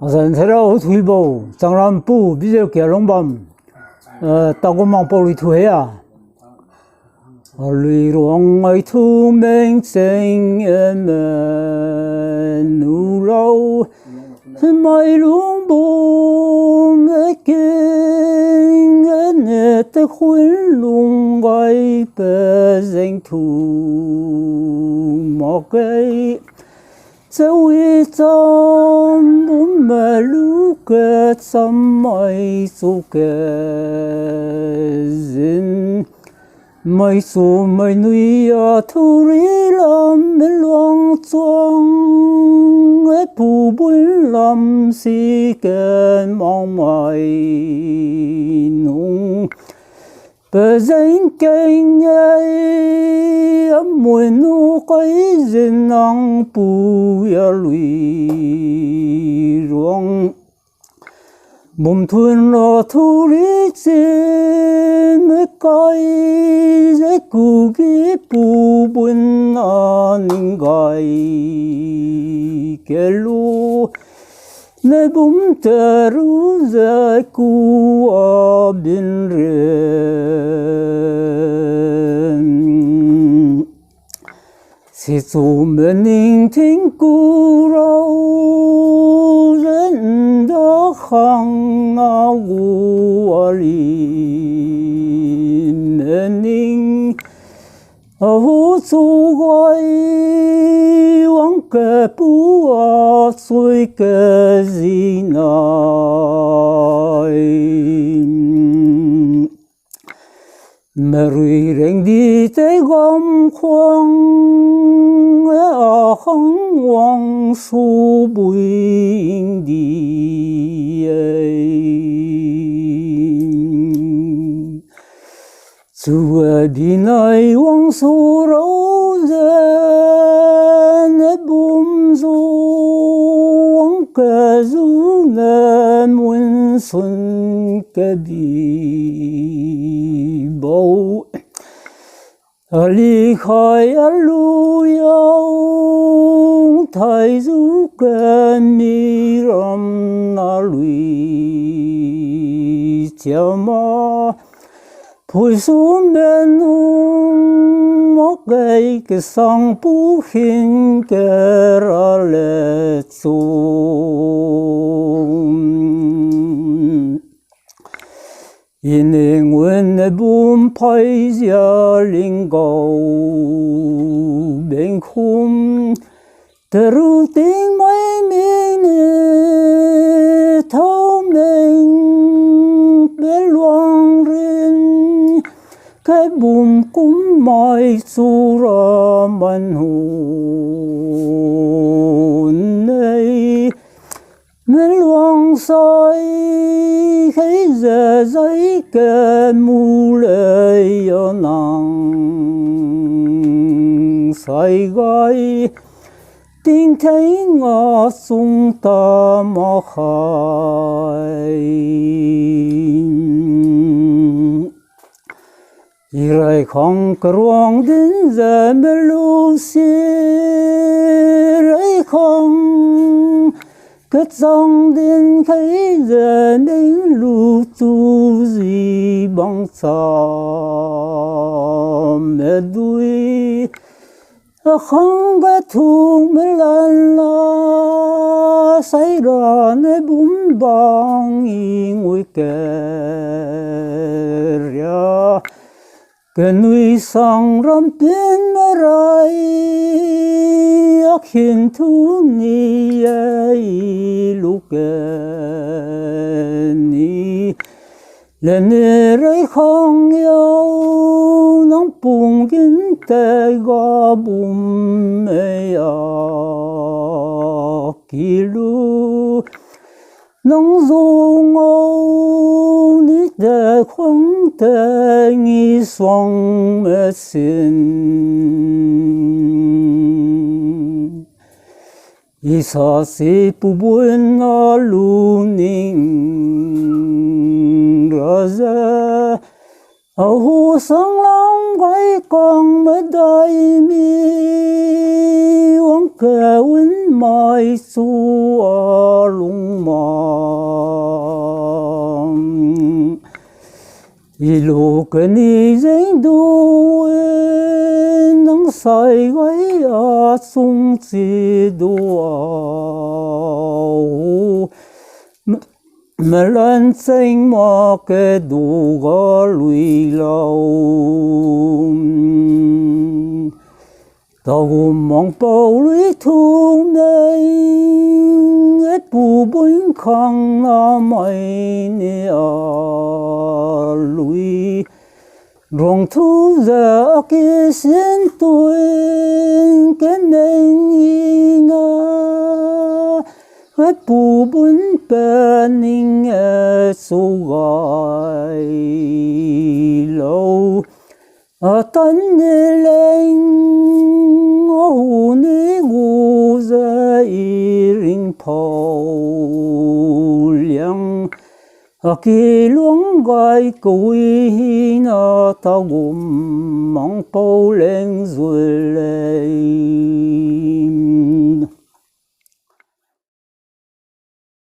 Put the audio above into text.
Asan sera thuibo changram pu bizel kya longbam tagomang poli thuya lui rong ai thu meng seng en nu lo mai lung bom ken en te khun lung gai pe zeng thu mo kai châu y trong bún mè lú kê xăm mây su kê zin mây su mây nuôi à thu rí làm mê loang choang ế phù bún làm si kê mong mây nung bờ danh kênh ấy ấm mùi nu cái dân năng bù ya lùi ruộng bùm thuần lo thu lý trên mấy cái dễ cù ghé bù bún an gai kê lu nơi bùm tơ rú dễ cù ở bên rên si dù mê ninh thính cù râu rên đó khang ngao gu ở lì mê ninh hú su gọi wang kê bú à suy kê gì nai mẹ rùi rèn đi tới gom khoang không wang su bùi đi chú đi nơi wang su râu dên bùm du wang kê du nè muôn xuân kê đi bầu ly khai lu yêu thay du kê mi ram na lui chiao ma phôi xuống bên móc gây cái sang bù hình cái ra lệ xuống in nguyên bùm phai gia linh cầu bên khum từ ru tiếng mấy miền thâu mình bên loang rin cái bùm cũng mai su ra man hồn này bên loang say cái giờ giấy cái mù lệ yo nang say gai tiếng thấy ngõ sung ta mò khai Irai không kruang đến giờ mê lu xì Irai không kết dòng đến thấy giờ đến lu tu gì bằng xa mê đuôi không có thu mê lần la xảy ra nơi bún bằng y ngồi kè ra cái nuôi sang ram tin rai ác hiền thu ni ai lúc ni lên rai không yêu nắng bùng kín tê ga bùng mê à kỳ lu nắng du ngô ní tê khoáng tê nghi xoang mê xin y sa si pu buen a lu ning ra ra a hu sang lang gai con mê dai mi wang kê win mai su a lung ma 一路跟你人都能晒个啊，送几多mà lần sinh mà cái đủ có lùi lâu tao mong bao lùi thu này ít bù bún khăng na mày nè lùi rong thu ra cái xin tôi cái nên na hết bù bún bên ninh số gọi lâu ở tân lên ở hồ ní ngủ dậy rình phâu liang ở kỳ luống gai cùi na tao gồm mong bao lên rồi lên